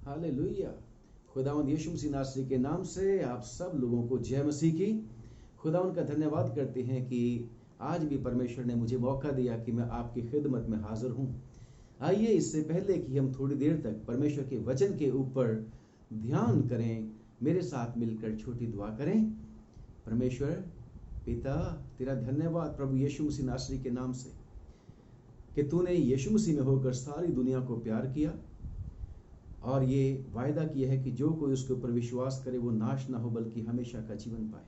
Hallelujah. खुदावंद यीशु मसीह नासरी के नाम से आप सब लोगों को जय मसीह की। खुदावंद का धन्यवाद करते हैं कि आज भी परमेश्वर ने मुझे मौका दिया कि मैं आपकी खिदमत में हाजिर हूँ। आइए इससे पहले कि हम थोड़ी देर तक परमेश्वर के वचन के ऊपर ध्यान करें, मेरे साथ मिलकर छोटी दुआ करें। परमेश्वर पिता, तेरा धन्यवाद प्रभु यीशु मसीह नासरी के नाम से कि तूने यीशु मसीह में होकर सारी दुनिया को प्यार किया और ये वायदा किया है कि जो कोई उसके ऊपर विश्वास करे वो नाश ना हो बल्कि हमेशा का जीवन पाए।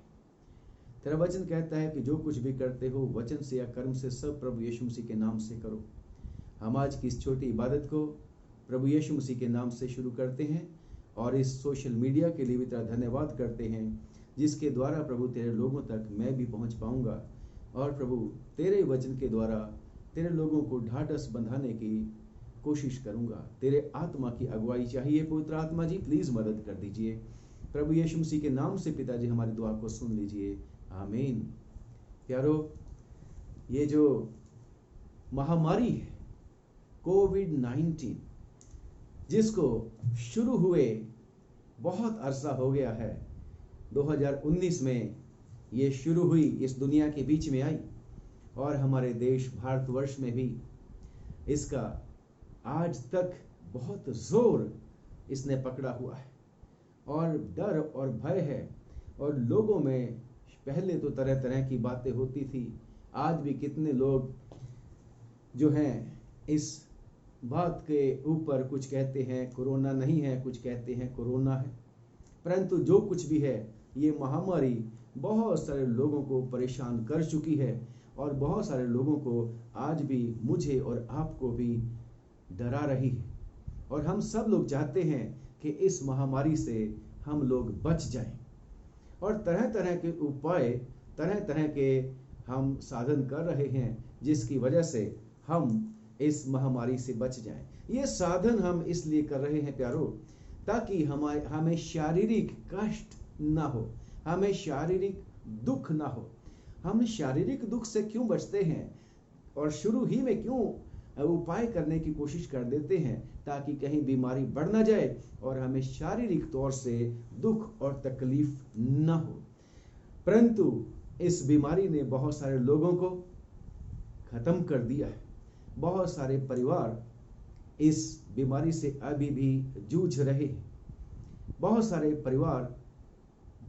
तेरा वचन कहता है कि जो कुछ भी करते हो वचन से या कर्म से सब प्रभु यीशु मसीह के नाम से करो। हम आज की इस छोटी इबादत को प्रभु यीशु मसीह के नाम से शुरू करते हैं और इस सोशल मीडिया के लिए भी तेरा धन्यवाद करते हैं जिसके द्वारा प्रभु तेरे लोगों तक मैं भी पहुंच पाऊंगा और प्रभु तेरे वचन के द्वारा तेरे लोगों को ढाढ़स बंधाने की कोशिश करूंगा। तेरे आत्मा की अगुवाई चाहिए। पवित्र आत्मा जी प्लीज मदद कर दीजिए। प्रभु यीशु मसीह के नाम से पिताजी हमारी दुआ को सुन लीजिए, आमीन। प्यारो, ये जो महामारी है कोविड-19 जिसको शुरू हुए बहुत अरसा हो गया है, 2019 में ये शुरू हुई, इस दुनिया के बीच में आई और हमारे देश भारतवर्ष में भी इसका आज तक बहुत जोर इसने पकड़ा हुआ है और डर और भय है और लोगों में पहले तो तरह तरह की बातें होती थी। आज भी कितने लोग जो हैं इस बात के ऊपर कुछ कहते हैं कोरोना नहीं है, कुछ कहते हैं कोरोना है, परंतु जो कुछ भी है ये महामारी बहुत सारे लोगों को परेशान कर चुकी है और बहुत सारे लोगों को आज भी, मुझे और आपको भी डरा रही है और हम सब लोग चाहते हैं कि इस महामारी से हम लोग बच जाएं और तरह तरह के उपाय, तरह तरह के हम साधन कर रहे हैं जिसकी वजह से हम इस महामारी से बच जाएं। ये साधन हम इसलिए कर रहे हैं प्यारो ताकि हमें शारीरिक कष्ट ना हो, हमें शारीरिक दुख ना हो। हम शारीरिक दुख से क्यों बचते हैं और शुरू ही में क्यों उपाय करने की कोशिश कर देते हैं ताकि कहीं बीमारी बढ़ ना जाए और हमें शारीरिक तौर से दुख और तकलीफ ना हो। परंतु इस बीमारी ने बहुत सारे लोगों को खत्म कर दिया है। बहुत सारे परिवार इस बीमारी से अभी भी जूझ रहे हैं। बहुत सारे परिवार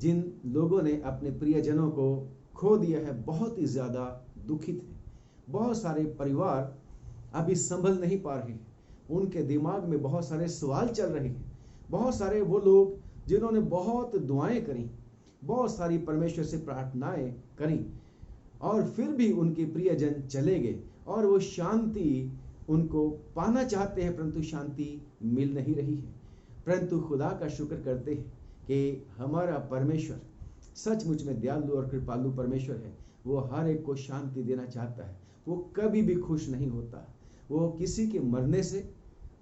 जिन लोगों ने अपने प्रियजनों को खो दिया है बहुत ही ज्यादा दुखित है। बहुत सारे परिवार अभी संभल नहीं पा रहे हैं, उनके दिमाग में बहुत सारे सवाल चल रहे हैं। बहुत सारे वो लोग जिन्होंने बहुत दुआएं करी, बहुत सारी परमेश्वर से प्रार्थनाएं करी और फिर भी उनके प्रियजन चले गए और वो शांति उनको पाना चाहते हैं परंतु शांति मिल नहीं रही है। परंतु खुदा का शुक्र करते हैं कि हमारा परमेश्वर सचमुच में दयालु और कृपालु परमेश्वर है। वो हर एक को शांति देना चाहता है। वो कभी भी खुश नहीं होता। वो किसी के मरने से,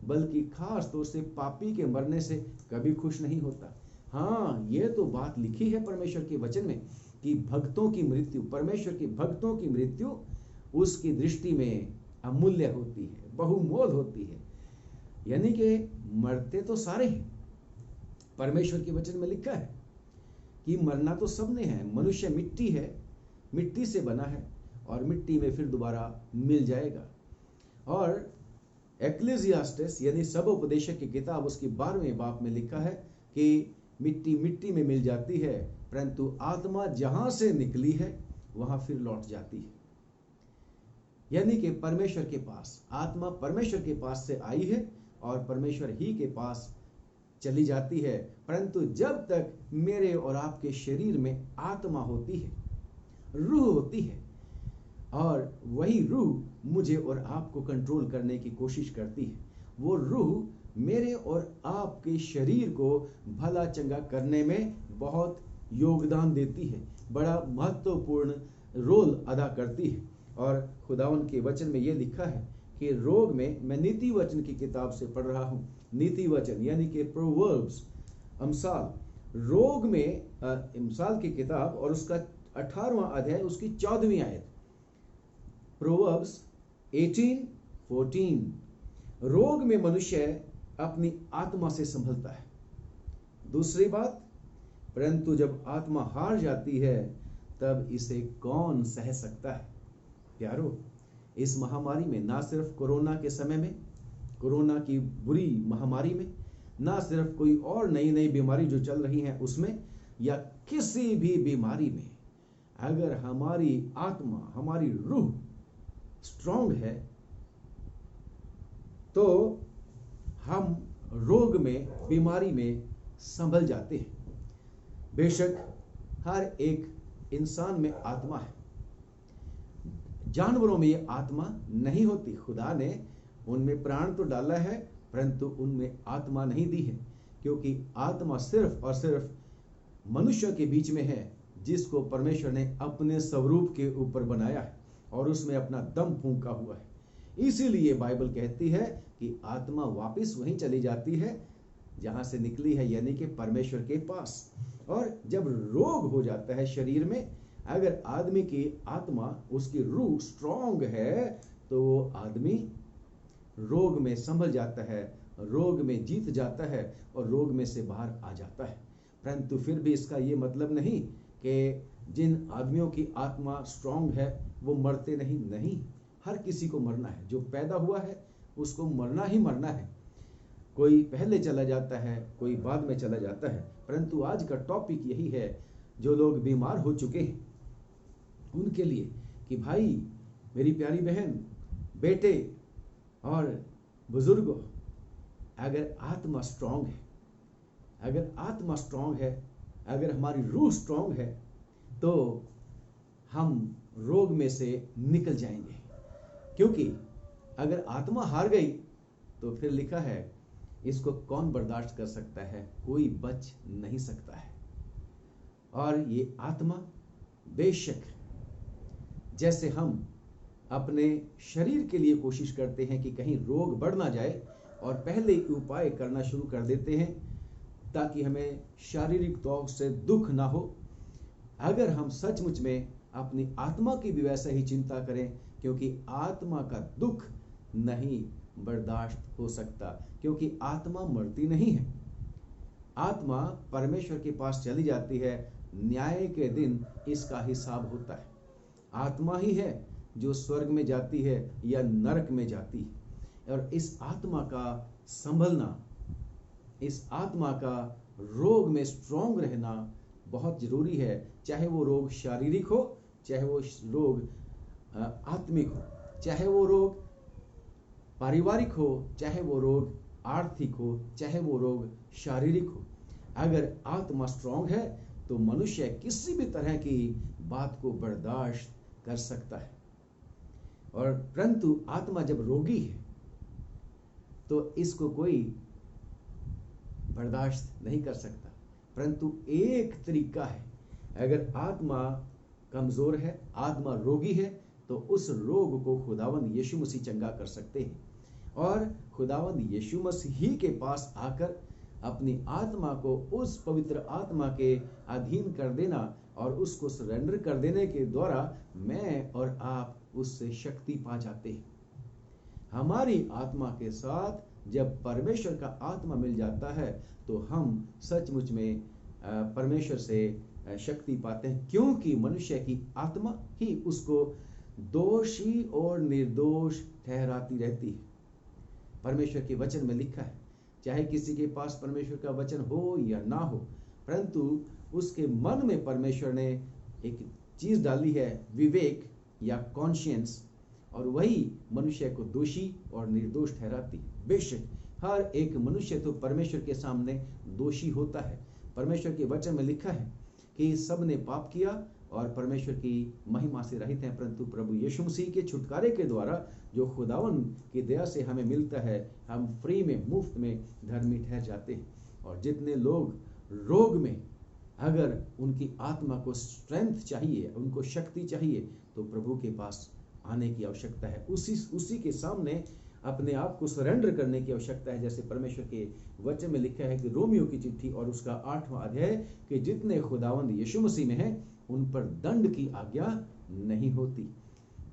बल्कि खास तौर से पापी के मरने से कभी खुश नहीं होता। हाँ, ये तो बात लिखी है परमेश्वर के वचन में कि भक्तों की मृत्यु, परमेश्वर के भक्तों की मृत्यु उसकी दृष्टि में अमूल्य होती है, बहुमोल होती है। यानी कि मरते तो सारे हैं। परमेश्वर के वचन में लिखा है कि मरना तो सबने है। मनुष्य मिट्टी है, मिट्टी से बना है और मिट्टी में फिर दोबारा मिल जाएगा। और एक्लेसियास्टेस यानी सबोपदेशक की किताब उसकी 12वें बाब में लिखा है कि मिट्टी मिट्टी में मिल जाती है परंतु आत्मा जहां से निकली है वहां फिर लौट जाती है। यानी कि परमेश्वर के पास, आत्मा परमेश्वर के पास से आई है और परमेश्वर ही के पास चली जाती है। परंतु जब तक मेरे और आपके शरीर में आत्मा होती है, रूह होती है और वही रूह मुझे और आपको कंट्रोल करने की कोशिश करती है। वो रूह मेरे और आपके शरीर को भला चंगा करने में बहुत योगदान देती है, बड़ा महत्वपूर्ण रोल अदा करती है। और खुदावन के वचन में ये लिखा है कि रोग में, मैं नीति वचन की किताब से पढ़ रहा हूँ, नीति वचन यानी कि प्रोवर्ब्स, अमसाल, रोग में अमसाल की किताब और उसका 18वां अध्याय उसकी 14वीं आयत, प्रोवर्ब्स 18:14, रोग में मनुष्य अपनी आत्मा से संभलता है। दूसरी बात, परंतु जब आत्मा हार जाती है तब इसे कौन सह सकता है। प्यारो, इस महामारी में, ना सिर्फ कोरोना के समय में, कोरोना की बुरी महामारी में, ना सिर्फ कोई और नई नई बीमारी जो चल रही है उसमें, या किसी भी बीमारी में, अगर हमारी आत्मा, हमारी रूह स्ट्रांग है तो हम रोग में, बीमारी में संभल जाते हैं। बेशक हर एक इंसान में आत्मा है, जानवरों में ये आत्मा नहीं होती। खुदा ने उनमें प्राण तो डाला है परंतु उनमें आत्मा नहीं दी है, क्योंकि आत्मा सिर्फ और सिर्फ मनुष्य के बीच में है जिसको परमेश्वर ने अपने स्वरूप के ऊपर बनाया है और उसमें अपना दम फूंका हुआ है। इसीलिए बाइबल कहती है कि आत्मा वापस वहीं चली जाती है जहां से निकली है, यानी कि परमेश्वर के पास। और जब रोग हो जाता है शरीर में, अगर आदमी की आत्मा, उसकी रूह स्ट्रांग है तो वो आदमी रोग में संभल जाता है, रोग में जीत जाता है और रोग में से बाहर आ जाता है। परंतु फिर भी इसका ये मतलब नहीं कि जिन आदमियों की आत्मा स्ट्रांग है वो मरते नहीं। हर किसी को मरना है, जो पैदा हुआ है उसको मरना ही मरना है। कोई पहले चला जाता है, कोई बाद में चला जाता है। परंतु आज का टॉपिक यही है, जो लोग बीमार हो चुके हैं उनके लिए, कि भाई, मेरी प्यारी बहन, बेटे और बुजुर्गों, अगर आत्मा स्ट्रांग है, अगर आत्मा स्ट्रांग है, अगर हमारी रूह स्ट्रांग है तो हम रोग में से निकल जाएंगे। क्योंकि अगर आत्मा हार गई तो फिर लिखा है, इसको कौन बर्दाश्त कर सकता है, कोई बच नहीं सकता है। और ये आत्मा, बेशक जैसे हम अपने शरीर के लिए कोशिश करते हैं कि कहीं रोग बढ़ ना जाए और पहले उपाय करना शुरू कर देते हैं ताकि हमें शारीरिक तौर से दुख ना हो, अगर हम सचमुच में अपनी आत्मा की भी वैसा ही चिंता करें, क्योंकि आत्मा का दुख नहीं बर्दाश्त हो सकता, क्योंकि आत्मा मरती नहीं है। आत्मा परमेश्वर के पास चली जाती है, न्याय के दिन इसका हिसाब होता है। आत्मा ही है जो स्वर्ग में जाती है या नरक में जाती है। और इस आत्मा का संभलना, इस आत्मा का रोग में स्ट्रांग रहना बहुत जरूरी है। चाहे वो रोग शारीरिक हो, चाहे वो रोग आत्मिक हो, चाहे वो रोग पारिवारिक हो, चाहे वो रोग आर्थिक हो, चाहे वो रोग शारीरिक हो। अगर आत्मा स्ट्रांग है तो मनुष्य किसी भी तरह की बात को बर्दाश्त कर सकता है। और परंतु आत्मा जब रोगी है तो इसको कोई बर्दाश्त नहीं कर सकता। परंतु एक तरीका है, अगर आत्मा कमजोर है, आत्मा रोगी है, तो उस रोग को खुदावंद यीशु मसीह चंगा कर सकते हैं। और खुदावंद यीशु मसीह के पास आकर अपनी आत्मा को उस पवित्र आत्मा के अधीन कर देना और उसको सरेंडर कर देने के द्वारा मैं और आप उससे शक्ति पा जाते हैं। हमारी आत्मा के साथ जब परमेश्वर का आत्मा मिल जाता है तो हम सचमुच में परमेश्वर से शक्ति पाते हैं, क्योंकि मनुष्य की आत्मा ही उसको दोषी और निर्दोष ठहराती रहती है। परमेश्वर के वचन में लिखा है, चाहे किसी के पास परमेश्वर का वचन हो या ना हो, परंतु उसके मन में परमेश्वर ने एक चीज डाली है, विवेक या कॉन्शियंस, और वही मनुष्य को दोषी और निर्दोष ठहराती है। बेशक हर एक मनुष्य तो परमेश्वर के सामने दोषी होता है। परमेश्वर के वचन में लिखा है कि सब ने पाप किया और परमेश्वर की महिमा से रहित हैं, परंतु प्रभु यीशु मसीह के छुटकारे के द्वारा जो खुदावन की दया से हमें मिलता है, हम फ्री में, मुफ्त में धर्मी ठहर जाते हैं। और जितने लोग रोग में, अगर उनकी आत्मा को स्ट्रेंथ चाहिए, उनको शक्ति चाहिए, तो प्रभु के पास आने की आवश्यकता है। उसी के सामने अपने आप को सरेंडर करने की आवश्यकता है। जैसे परमेश्वर के वचन में लिखा है कि रोमियो की चिट्ठी और उसका 8वां अध्याय, कि जितने खुदावंद यीशु मसीह में हैं उन पर दंड की आज्ञा नहीं होती।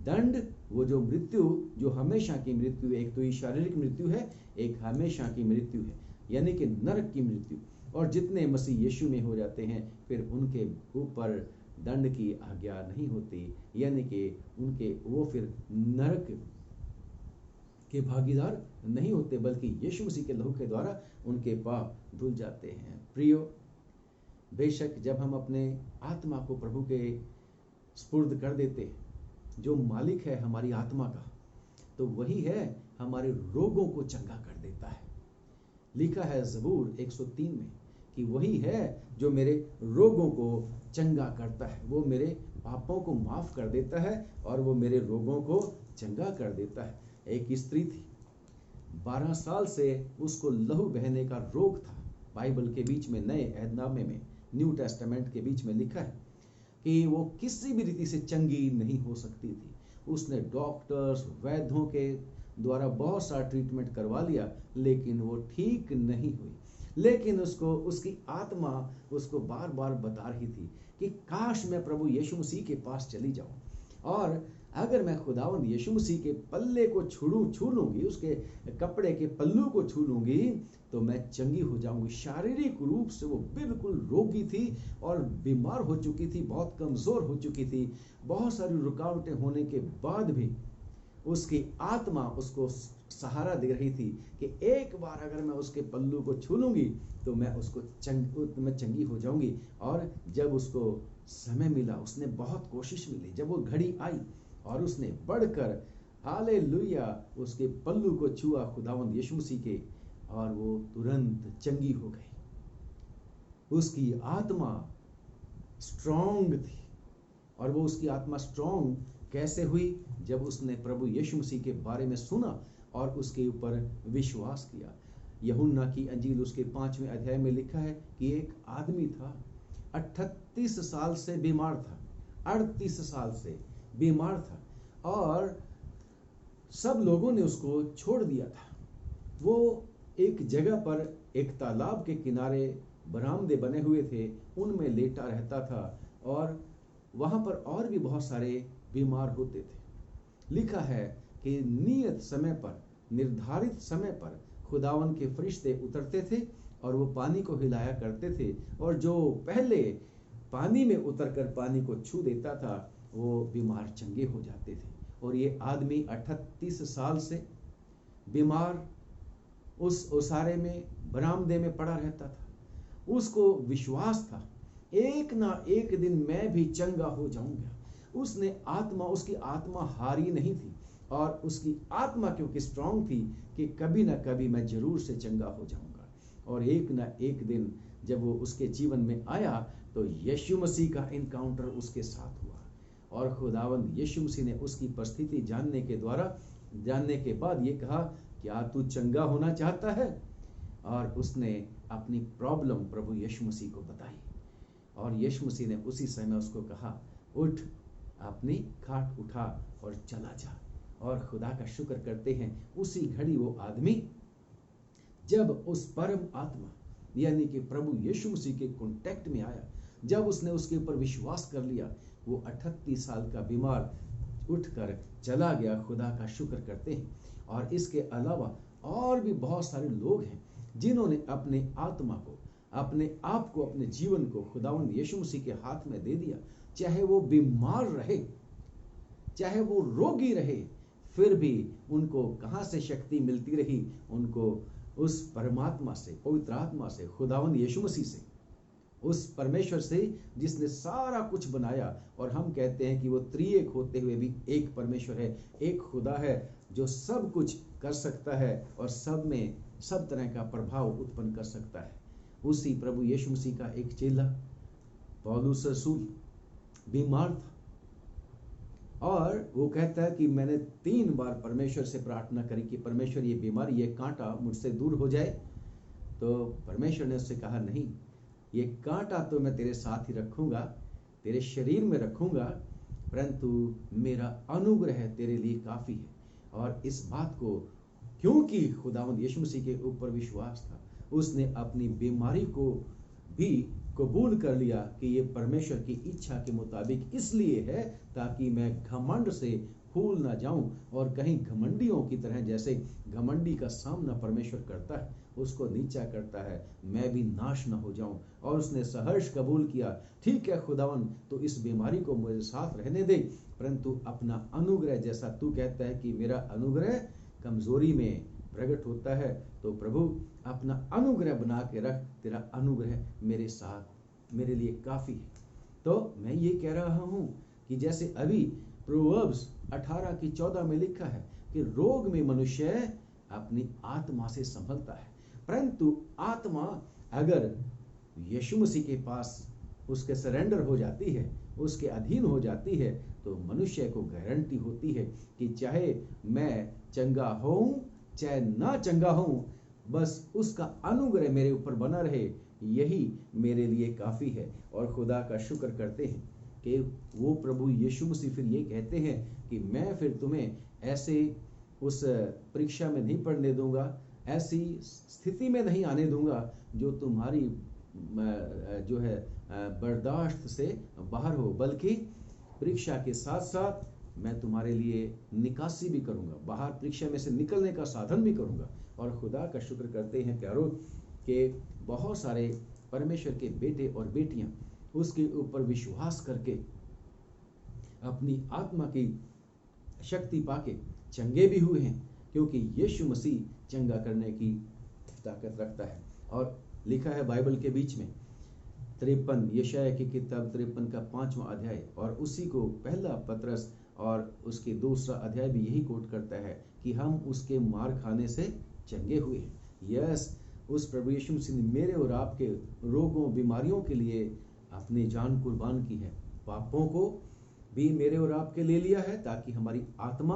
दंड वो जो मृत्यु जो हमेशा की मृत्यु, एक तो ये शारीरिक मृत्यु है, एक हमेशा की मृत्यु है, यानी कि नरक की मृत्यु। और जितने मसीह यीशु में हो जाते हैं फिर उनके ऊपर दंड की आज्ञा नहीं होती, यानी कि उनके वो फिर नरक के भागीदार नहीं होते, बल्कि यीशु मसीह के लहू के द्वारा उनके पाप धुल जाते हैं। प्रियो, बेशक जब हम अपने आत्मा को प्रभु के स्पुर्द कर देते हैं, जो मालिक है हमारी आत्मा का, तो वही है हमारे रोगों को चंगा कर देता है। लिखा है ज़बूर 103 में कि वही है जो मेरे रोगों को चंगा करता है, वो मेरे पापों को माफ कर देता है और वो मेरे रोगों को चंगा कर देता है। एक स्त्री थी, 12 साल से उसको लहू बहने का रोग था। बाइबल के बीच में, नए अहदनामे में, न्यू टेस्टामेंट के बीच में लिखा है कि वो किसी भी रीति से चंगी नहीं हो सकती थी। उसने डॉक्टर्स, वैद्यों के द्वारा बहुत सारा ट्रीटमेंट करवा लिया, लेकिन वो ठीक नहीं हुई। लेकिन उसको, उसकी आत्मा उसको बार बार बता रही थी कि काश मैं प्रभु यीशु मसीह के पास चली जाऊं, और अगर मैं खुदावंद यीशु मसीह के पल्ले को छू लूंगी, उसके कपड़े के पल्लू को छू लूंगी, तो मैं चंगी हो जाऊंगी। शारीरिक रूप से वो बिल्कुल रोगी थी और बीमार हो चुकी थी, बहुत कमजोर हो चुकी थी। बहुत सारी रुकावटें होने के बाद भी उसकी आत्मा उसको सहारा दे रही थी कि एक बार अगर मैं उसके पल्लू को छू लूंगी तो मैं उसको चंगी हो जाऊंगी। और जब उसको समय मिला, उसने बहुत कोशिश मिली, जब वो घड़ी आई और उसने बढ़कर हालेलुया उसके पल्लू को छुआ खुदावंद यीशु मसीह के, और वो तुरंत चंगी हो गई। उसकी आत्मा स्ट्रांग थी। और वो उसकी आत्मा स्ट्रांग कैसे हुई? जब उसने प्रभु यीशु मसीह के बारे में सुना और उसके ऊपर विश्वास किया। यूहन्ना की अंजील उसके 5वें अध्याय में लिखा है कि एक आदमी था, 38 साल से बीमार था, 38 साल से बीमार था, और सब लोगों ने उसको छोड़ दिया था। वो एक जगह पर, एक तालाब के किनारे बरामदे बने हुए थे, उनमें लेटा रहता था, और वहां पर और भी बहुत सारे बीमार होते थे। लिखा है कि नियत समय पर, निर्धारित समय पर खुदावन के फरिश्ते उतरते थे और वो पानी को हिलाया करते थे, और जो पहले पानी में उतरकर पानी को छू देता था वो बीमार चंगे हो जाते थे। और ये आदमी 38 साल से बीमार उस ओसारे में, बरामदे में पड़ा रहता था। उसको विश्वास था एक ना एक दिन मैं भी चंगा हो जाऊंगा। उसने आत्मा, उसकी आत्मा हारी नहीं थी, और उसकी आत्मा क्योंकि स्ट्रांग थी कि कभी ना कभी मैं जरूर से चंगा हो जाऊंगा। और एक ना एक दिन जब वो उसके जीवन में आया तो यीशु मसीह का इनकाउंटर उसके साथ हुआ, और खुदावंद यीशु मसीह ने उसकी परिस्थिति जानने के बाद ये कहा, क्या तू चंगा होना चाहता है? और उसने अपनी प्रॉब्लम प्रभु यीशु मसीह को बताई, और यीशु मसीह ने उसी समय उसको कहा, उठ, अपनी खाट उठा और चला जा। और खुदा का शुक्र करते हैं, उसी घड़ी वो आदमी जब उस परम आत्मा यानी कि प्रभु यीशु मसीह के कांटेक्ट में आया, जब उसने उसके ऊपर विश्वास कर लिया, वो 38 साल का बीमार उठकर चला गया। खुदा का शुक्र करते हैं। और इसके अलावा और भी बहुत सारे लोग हैं जिन्होंने अपने आत्मा को, अपने आप को, अपने जीवन को खुदावंद यीशु मसीह के हाथ में दे दिया। चाहे वो बीमार रहे, चाहे वो रोगी रहे, फिर भी उनको कहां से शक्ति मिलती रही? उनको उस परमात्मा से, पवित्र आत्मा से, खुदावंद यीशु मसीह से, उस परमेश्वर से जिसने सारा कुछ बनाया। और हम कहते हैं कि वो त्रिएक होते हुए भी एक परमेश्वर है, एक खुदा है जो सब कुछ कर सकता है और सब में सब तरह का प्रभाव उत्पन्न कर सकता है। उसी प्रभु यीशु मसीह का एक चेला पौलुस रसूल बीमार था, और वो कहता है कि मैंने 3 बार परमेश्वर से प्रार्थना करी कि परमेश्वर ये बीमारी, ये कांटा मुझसे दूर हो जाए। तो परमेश्वर ने उससे कहा, नहीं, ये कांटा तो मैं तेरे साथ ही रखूंगा, तेरे शरीर में रखूंगा, परंतु मेरा अनुग्रह तेरे लिए काफी है। और इस बात को क्योंकि खुदावंद यीशु मसीह के ऊपर विश्वास था, उसने अपनी बीमारी को भी कबूल कर लिया कि ये परमेश्वर की इच्छा के मुताबिक इसलिए है ताकि मैं घमंड से भूल ना जाऊं और कहीं घमंडियों की तरह, जैसे घमंडी का सामना परमेश्वर करता है, उसको नीचा करता है, मैं भी नाश न हो जाऊं। और उसने सहर्ष कबूल किया, ठीक है खुदावन, तो इस बीमारी को मुझे साथ रहने दे, परंतु अपना अनुग्रह, जैसा तू कहता है कि मेरा अनुग्रह कमजोरी में प्रकट होता है, तो प्रभु अपना अनुग्रह बना के रख, तेरा अनुग्रह मेरे साथ, मेरे लिए काफी है। तो मैं ये कह रहा हूं कि जैसे अभी प्रोवर्ब्स 18:14 में लिखा है कि रोग में मनुष्य अपनी आत्मा से संभलता है, परंतु आत्मा अगर यीशु मसीह के पास उसके सरेंडर हो जाती है, उसके अधीन हो जाती है, तो मनुष्य को गारंटी होती है कि चाहे मैं चंगा हूं चाहे ना चंगा हूं, बस उसका अनुग्रह मेरे ऊपर बना रहे, यही मेरे लिए काफी है। और खुदा का शुक्र करते हैं कि वो प्रभु यीशु मसीह फिर ये कहते हैं कि मैं फिर तुम्हें ऐसे उस परीक्षा में नहीं पड़ने दूंगा, ऐसी स्थिति में नहीं आने दूंगा जो तुम्हारी जो है बर्दाश्त से बाहर हो, बल्कि परीक्षा के साथ साथ मैं तुम्हारे लिए निकासी भी करूंगा, बाहर परीक्षा में से निकलने का साधन भी करूंगा। और खुदा का शुक्र करते हैं प्यारो कि बहुत सारे परमेश्वर के बेटे और बेटियां उसके ऊपर विश्वास करके अपनी आत्मा की शक्ति पाके चंगे भी हुए हैं, क्योंकि यीशु मसीह चंगा करने की ताकत रखता है। और लिखा है बाइबल के बीच में 53 यशायाह की किताब 53 का 5वां अध्याय, और उसी को पहला पतरस और उसके दूसरा अध्याय भी यही कोट करता है कि हम उसके मार खाने से चंगे हुए हैं। यस, उस प्रभु यीशु मसीह ने मेरे और आपके रोगों बीमारियों के लिए अपनी जान कुर्बान की है, पापों को भी मेरे और आपके ले लिया है ताकि हमारी आत्मा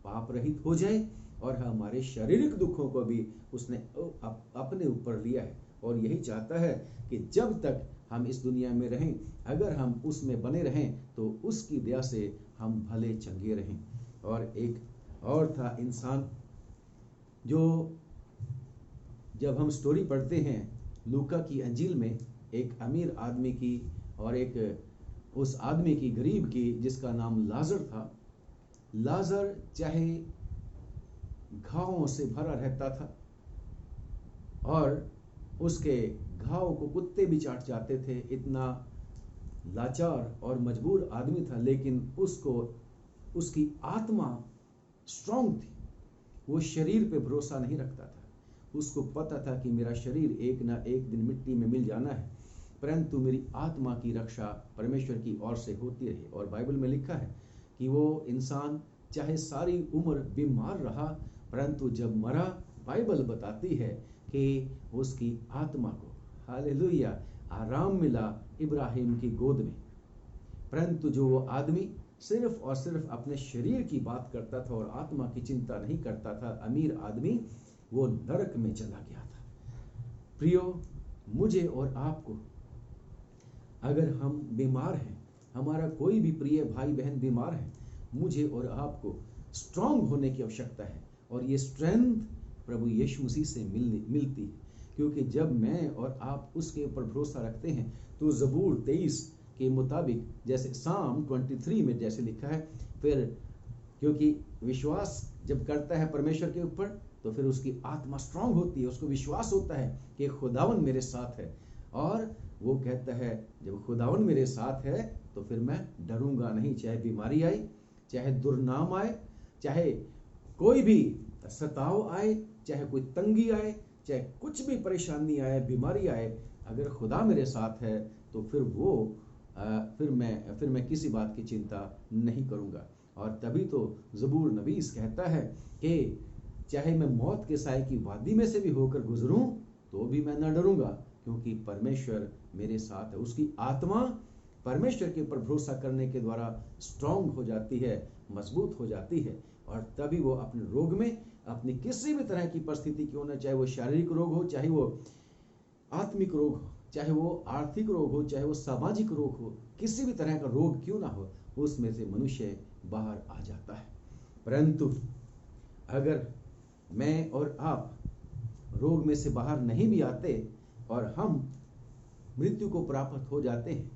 पाप रहित हो जाए, और हमारे शारीरिक दुखों को भी उसने अपने ऊपर लिया है। और यही चाहता है कि जब तक हम इस दुनिया में रहें, अगर हम उसमें बने रहें, तो उसकी दया से हम भले चंगे रहें। और एक और था इंसान, जो जब हम स्टोरी पढ़ते हैं लूका की अंजील में, एक अमीर आदमी की और एक उस आदमी की, गरीब की, जिसका नाम लाजर था। लाजर चाहे घावों से भरा रहता था और उसके घाव को कुत्ते भी चाट जाते थे, इतना लाचार और मजबूर आदमी था, लेकिन उसको उसकी आत्मा स्ट्रांग थी। वो शरीर पे भरोसा नहीं रखता था, उसको पता था कि मेरा शरीर एक ना एक दिन मिट्टी में मिल जाना है, परंतु मेरी आत्मा की रक्षा परमेश्वर की ओर से होती रही। और बाइबल में लिखा है कि वो इंसान चाहे सारी उम्र बीमार रहा, परंतु जब मरा, बाइबल बताती है कि उसकी आत्मा को, हालेलुया, आराम मिला इब्राहिम की गोद में। परंतु जो वो आदमी सिर्फ और सिर्फ अपने शरीर की बात करता था और आत्मा की चिंता नहीं करता था, अमीर आदमी, वो नरक में चला गया था। प्रियो, मुझे और आपको, अगर हम बीमार हैं, हमारा कोई भी प्रिय भाई बहन बीमार है, मुझे और आपको स्ट्रांग होने की आवश्यकता है। और ये स्ट्रेंथ प्रभु यीशु मसीह से मिलती है, क्योंकि जब मैं और आप उसके ऊपर भरोसा रखते हैं, तो ज़बूर 23 के मुताबिक, जैसे साम 23 में जैसे लिखा है, फिर क्योंकि विश्वास जब करता है परमेश्वर के ऊपर, तो फिर उसकी आत्मा स्ट्रांग होती है, उसको विश्वास होता है कि खुदावन मेरे साथ है। और वो कहता है जब खुदावन मेरे साथ है तो फिर मैं डरूंगा नहीं, चाहे बीमारी आए, चाहे दुर्नाम आए, चाहे कोई भी सताव आए, चाहे कोई तंगी आए, चाहे कुछ भी परेशानी आए, बीमारी आए, अगर खुदा मेरे साथ है तो फिर मैं किसी बात की चिंता नहीं करूंगा। और तभी तो ज़बूर नबीस कहता है कि चाहे मैं मौत के साए की वादी में से भी होकर गुजरूं, तो भी मैं न डरूंगा, क्योंकि परमेश्वर मेरे साथ है। उसकी आत्मा परमेश्वर के ऊपर भरोसा करने के द्वारा स्ट्रांग हो जाती है, मजबूत हो जाती है, और तभी वो अपने रोग में, अपनी किसी भी तरह की परिस्थिति क्यों ना, चाहे वो शारीरिक रोग हो, चाहे वो आत्मिक रोग हो, चाहे वो आर्थिक रोग हो, चाहे वो सामाजिक रोग हो, किसी भी तरह का रोग क्यों ना हो, उसमें से मनुष्य बाहर आ जाता है। परंतु अगर मैं और आप रोग में से बाहर नहीं भी आते और हम मृत्यु को प्राप्त हो जाते हैं,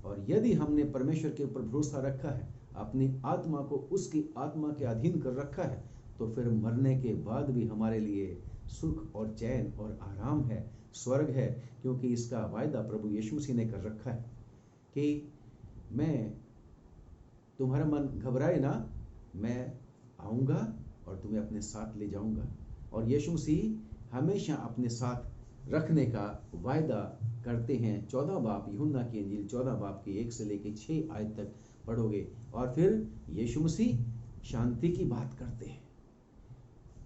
और यदि हमने परमेश्वर के ऊपर भरोसा रखा है, अपनी आत्मा को उसकी आत्मा के अधीन कर रखा है, तो फिर मरने के बाद भी हमारे लिए सुख और चैन और आराम है, स्वर्ग है, क्योंकि इसका वायदा प्रभु यीशु मसीह ने कर रखा है कि मैं, तुम्हारा मन घबराए ना, मैं आऊँगा और तुम्हें अपने साथ ले जाऊँगा। और यीशु मसीह हमेशा अपने साथ रखने का वायदा करते हैं। 14 बाब, यूहन्ना की इंजील 14 बाब की 1 से लेकर 6 आयत तक पढ़ोगे, और फिर यीशु मसीह शांति की बात करते हैं।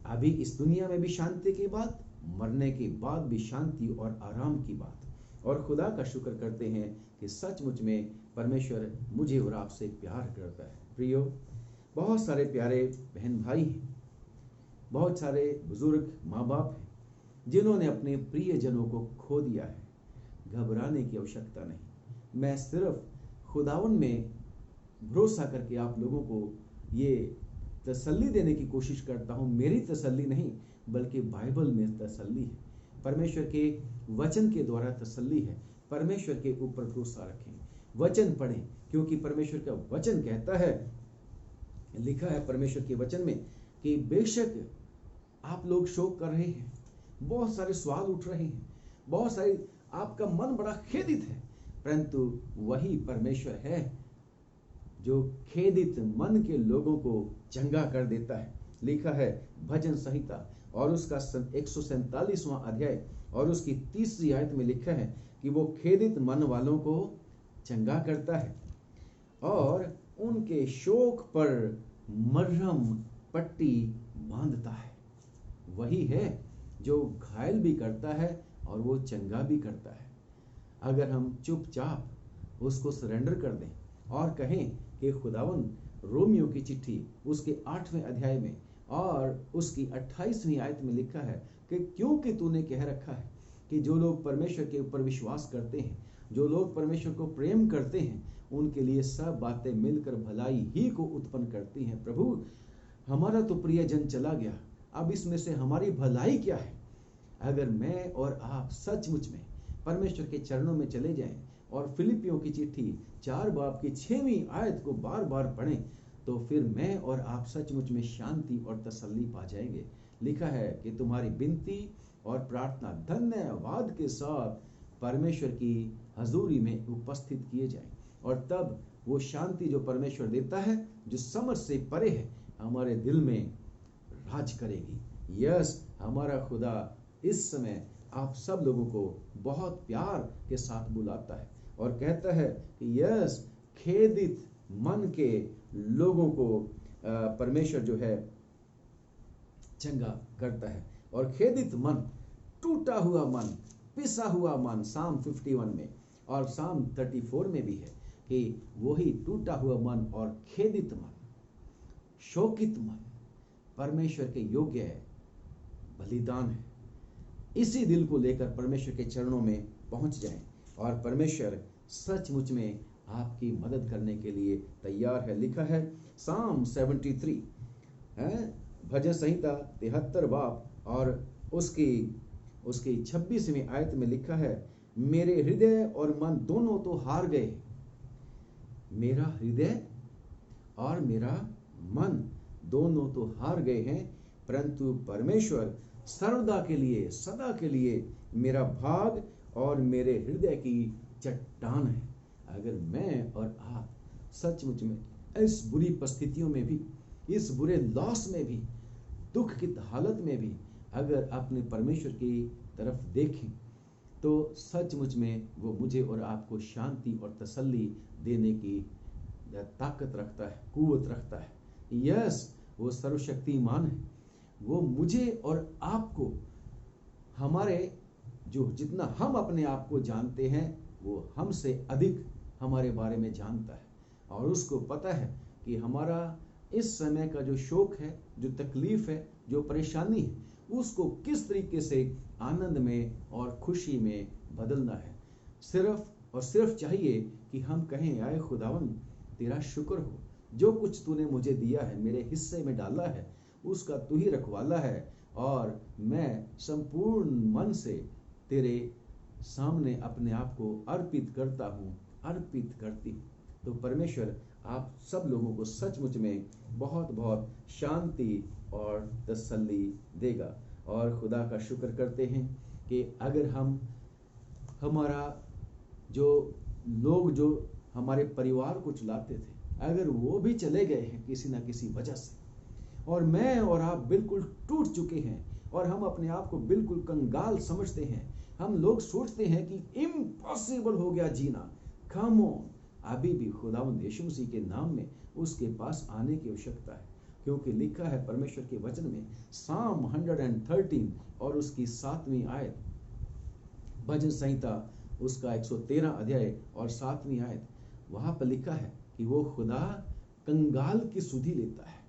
अभी इस दुनिया में भी शांति की बात, मरने के बाद भी शांति और आराम की बात। और खुदा का शुक्र करते हैं कि सचमुच में परमेश्वर मुझे और आपसे प्यार करता है। प्रियो, बहुत सारे प्यारे बहन भाई हैं, बहुत सारे बुजुर्ग माँ बाप हैं जिन्होंने अपने प्रियजनों को खो दिया है। घबराने की आवश्यकता नहीं। मैं सिर्फ खुदावन में भरोसा करके आप लोगों को ये तसल्ली देने की कोशिश करता हूँ। मेरी तसल्ली नहीं, बल्कि बाइबल में तसल्ली है, परमेश्वर के वचन के द्वारा तसल्ली है। परमेश्वर के ऊपर भरोसा रखें, वचन पढ़ें, क्योंकि परमेश्वर का वचन कहता है, लिखा है परमेश्वर के वचन में कि बेशक आप लोग शोक कर रहे हैं, बहुत सारे सवाल उठ रहे हैं, बहुत सारे, आपका मन बड़ा खेदित है, परंतु वही परमेश्वर है जो खेदित मन के लोगों को चंगा कर देता है। लिखा है भजन संहिता और उसका 147वां अध्याय और उसकी 3री आयत में लिखा है कि वो खेदित मन वालों को चंगा करता है और उनके शोक पर मरहम पट्टी बांधता है। वही है जो घायल भी करता है और वो चंगा भी करता है। अगर हम चुपचाप उसको सरेंडर कर दें और कहें कि खुदावन, रोमियो की चिट्ठी उसके 8वें अध्याय में और उसकी 28वीं आयत में लिखा है कि क्योंकि तूने कह रखा है कि जो लोग परमेश्वर के ऊपर विश्वास करते हैं, जो लोग परमेश्वर को प्रेम करते हैं, उनके लिए सब बातें मिलकर भलाई ही को उत्पन्न करती हैं। प्रभु, हमारा तो प्रियजन चला गया, अब इसमें से हमारी भलाई क्या है? अगर मैं और आप सचमुच में परमेश्वर के चरणों में चले जाएं और फिलिपियों की चिट्ठी 4 बाब की 6वीं आयत को बार बार पढ़ें, तो फिर मैं और आप सचमुच में शांति और तसल्ली पा जाएंगे। लिखा है कि तुम्हारी विनती और प्रार्थना धन्यवाद के साथ परमेश्वर की हजूरी में उपस्थित किए जाएं, और तब वो शांति जो परमेश्वर देता है, जो समझ से परे है, हमारे दिल में राज करेगी। यस, हमारा खुदा इस समय आप सब लोगों को बहुत प्यार के साथ बुलाता है और कहता है कि यस, खेदित मन के लोगों को परमेश्वर जो है चंगा करता है। और खेदित मन, टूटा हुआ मन, पिसा हुआ मन, साम 51 में और साम 34 में भी है कि वही टूटा हुआ मन और खेदित मन, शोकित मन परमेश्वर के योग्य है, बलिदान है। इसी दिल को लेकर परमेश्वर के चरणों में पहुंच जाएं और परमेश्वर सचमुच में आपकी मदद करने के लिए तैयार है। लिखा है साम 73 है, भजन संहिता 73 बाब और उसकी 26वीं आयत में लिखा है, मेरे हृदय और मन दोनों तो हार गए। मेरा हृदय और मेरा मन दोनों तो हार गए हैं, परंतु परमेश्वर सर्वदा के लिए, सदा के लिए मेरा भाग और मेरे हृदय की चट्टान है। अगर मैं और आप सचमुच में इस बुरी परिस्थितियों में भी, इस बुरे लॉस में भी, दुख की हालत में भी अगर अपने परमेश्वर की तरफ देखें, तो सचमुच में वो मुझे और आपको शांति और तसल्ली देने की ताकत रखता है, कुवत रखता है। यस, वो सर्वशक्तिमान है। वो मुझे और आपको, हमारे जो जितना हम अपने आप को जानते हैं, वो हमसे अधिक हमारे बारे में जानता है और उसको पता है कि हमारा इस समय का जो शोक है, जो तकलीफ है, जो परेशानी है, उसको किस तरीके से आनंद में और खुशी में बदलना है। सिर्फ और सिर्फ चाहिए कि हम कहें, आए खुदावन, तेरा शुक्र हो, जो कुछ तूने मुझे दिया है, मेरे हिस्से में डाला है, उसका तू ही रखवाला है और मैं संपूर्ण मन से तेरे सामने अपने आप को अर्पित करता हूँ, अर्पित करती हूँ। तो परमेश्वर आप सब लोगों को सचमुच में बहुत बहुत शांति और तसल्ली देगा। और खुदा का शुक्र करते हैं कि अगर हमारा जो लोग जो हमारे परिवार को चलाते थे, अगर वो भी चले गए हैं किसी ना किसी वजह से, और मैं और आप बिल्कुल टूट चुके हैं और हम अपने आप को बिल्कुल कंगाल समझते हैं, हम लोग सोचते हैं कि इम्पॉसिबल हो गया जीना, कम ऑन, अभी भी खुदावंद यीशु मसीह के नाम में उसके पास आने की आवश्यकता है। क्योंकि लिखा है परमेश्वर के वचन में, साम 113 और उसकी 7वीं आयत, भजन संहिता उसका 113 अध्याय और 7वीं आयत, वहां पर लिखा है कि वो खुदा कंगाल की सुधि लेता है।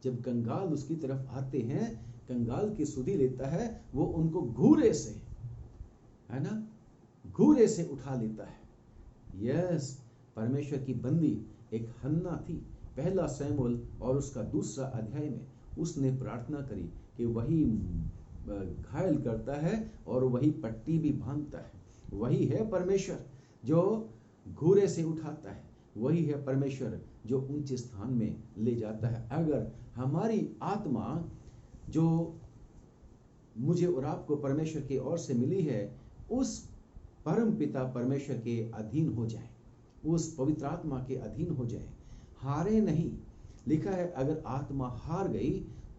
जब कंगाल उसकी तरफ आते हैं, कंगाल की सुधि लेता है, वो उनको घूरे से, है ना, घूरे से उठा लेता है। यस, परमेश्वर की बंदी एक हन्ना थी, पहला शमूएल और उसका 2 अध्याय में उसने प्रार्थना करी कि वही घायल करता है और वही पट्टी भी बांधता है। वही है परमेश्वर जो घूरे से उठाता है, वही है परमेश्वर जो ऊंचे स्थान में ले जाता है। अगर हमारी आत्मा जो मुझे और आपको परमेश्वर की ओर से मिली है, उस परम पिता परमेश्वर के अधीन हो जाए, उस पवित्र आत्मा के अधीन हो जाए, हारे नहीं। लिखा है अगर आत्मा हार गई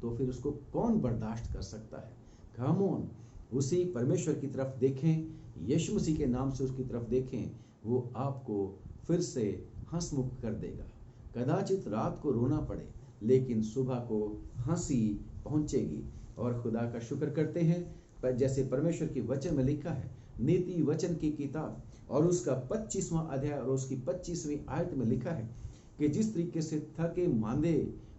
तो फिर उसको कौन बर्दाश्त कर सकता है। कम ऑन, उसी परमेश्वर की तरफ देखें, यीशु मसीह के नाम से उसकी तरफ देखें, वो आपको फिर से हंसमुख कर देगा। कदाचित रात को रोना पड़े, लेकिन सुबह को हंसी पहुंचेगी। और खुदा का शुक्र करते हैं, पर जैसे परमेश्वर की वचन में लिखा है, नीति वचन की किताब और उसका 25वां अध्याय और उसकी 25वीं आयत में लिखा है कि जिस तरीके से थके मांदे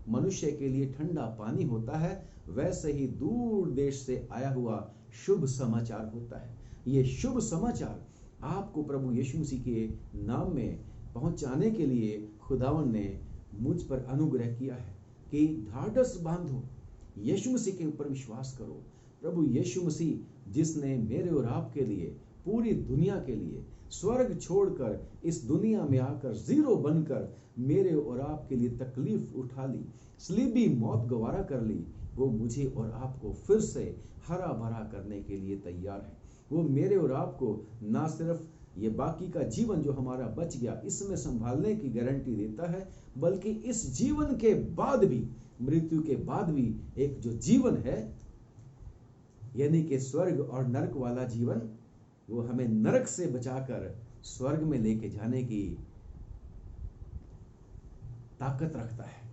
मनुष्य के लिए ठंडा पानी होता है, वैसे ही दूर देश से आया हुआ शुभ समाचार होता है। ये शुभ समाचार आपको प्रभु यीशु मसीह के नाम में पहुंचाने के लिए खुदावन ने मुझ पर अनुग्रह किया है कि ढाढ़स बांधो, यीशु मसीह के ऊपर विश्वास करो। प्रभु यीशु मसीह जिसने मेरे और आपके लिए, पूरी दुनिया के लिए स्वर्ग छोड़कर इस दुनिया में आकर जीरो बनकर मेरे और आपके लिए तकलीफ उठा ली, सलीबी मौत गवारा कर ली, वो मुझे और आपको फिर से हरा भरा करने के लिए तैयार है। वो मेरे और आपको ना सिर्फ ये बाकी का जीवन जो हमारा बच गया इसमें संभालने की गारंटी देता है, बल्कि इस जीवन के बाद भी, मृत्यु के बाद भी एक जो जीवन है, यानी कि स्वर्ग और नरक वाला जीवन, वो हमें नरक से बचाकर स्वर्ग में लेके जाने की ताकत रखता है।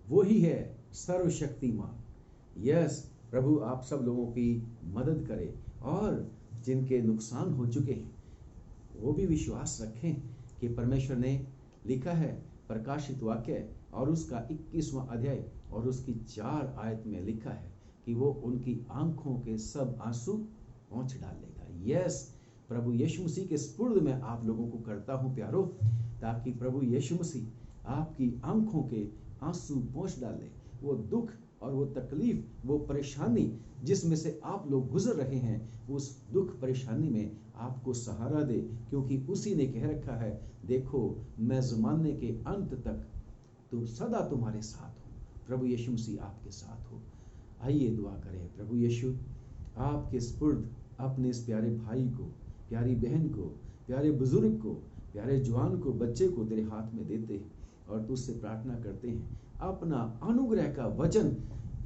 वो ही है सर्वशक्तिमान। यस, प्रभु आप सब लोगों की मदद करे और जिनके नुकसान हो चुके हैं वो भी विश्वास रखें कि परमेश्वर ने लिखा है प्रकाशित वाक्य और उसका 21वां अध्याय और उसकी 4 आयत में लिखा है कि वो उनकी आंखों के सब आंसू पोंछ डालेगा। यस, प्रभु यीशु मसीह के स्पुर्द में आप लोगों को करता हूं प्यारो, ताकि प्रभु यीशु मसीह आपकी आंखों के आंसू पोंछ डाले। वो दुख और वो तकलीफ, वो परेशानी जिसमें से आप लोग गुजर रहे हैं, उस दुख परेशानी में आपको सहारा दे, क्योंकि उसी ने कह रखा है, देखो मैं ज़माने के अंत तक तो सदा तुम्हारे साथ हूँ। प्रभु यीशु मसीह आपके साथ हो। आइए दुआ करें। प्रभु यीशु, आपके स्पुर्द अपने इस प्यारे भाई को, प्यारी बहन को, प्यारे बुजुर्ग को, प्यारे जवान को, बच्चे को तेरे हाथ में देते हैं और तुझसे प्रार्थना करते हैं, अपना अनुग्रह का वचन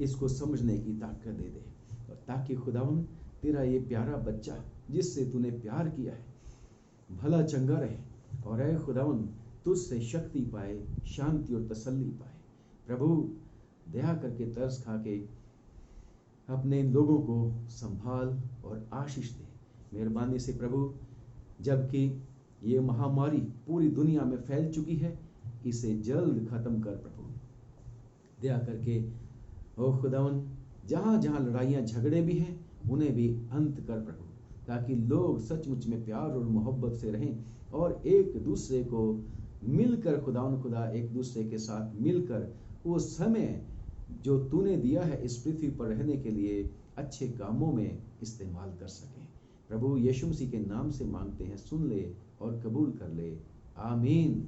इसको समझने की ताकत दे दे, और ताकि खुदावन तेरा ये प्यारा बच्चा जिससे तूने प्यार किया है भला चंगा रहे, और ऐ खुदावन तुझसे शक्ति पाए, शांति और तसल्ली पाए। प्रभु दया करके तरस खा के अपने लोगों को संभाल और आशीष दे। मेहरबानी से प्रभु, जबकि ये महामारी पूरी दुनिया में फैल चुकी है, इसे जल्द खत्म कर प्रभु। दया करके ओ खुदावन, जहाँ जहाँ लड़ाइयाँ झगड़े भी हैं उन्हें भी अंत कर प्रभु, ताकि लोग सचमुच में प्यार और मोहब्बत से रहें और एक दूसरे को मिलकर, खुदावन खुदा, एक दूसरे के साथ मिलकर वो समय जो तूने दिया है इस पृथ्वी पर रहने के लिए अच्छे कामों में इस्तेमाल कर सकें। प्रभु यीशु मसीह के नाम से मांगते हैं, सुन ले और कबूल कर ले। आमीन।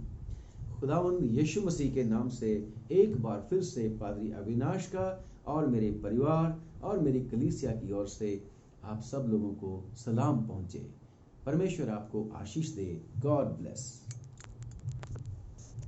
खुदावंद यीशु मसीह के नाम से एक बार फिर से पादरी अविनाश का और मेरे परिवार और मेरी कलीसिया की ओर से आप सब लोगों को सलाम पहुंचे। परमेश्वर आपको आशीष दे। God bless.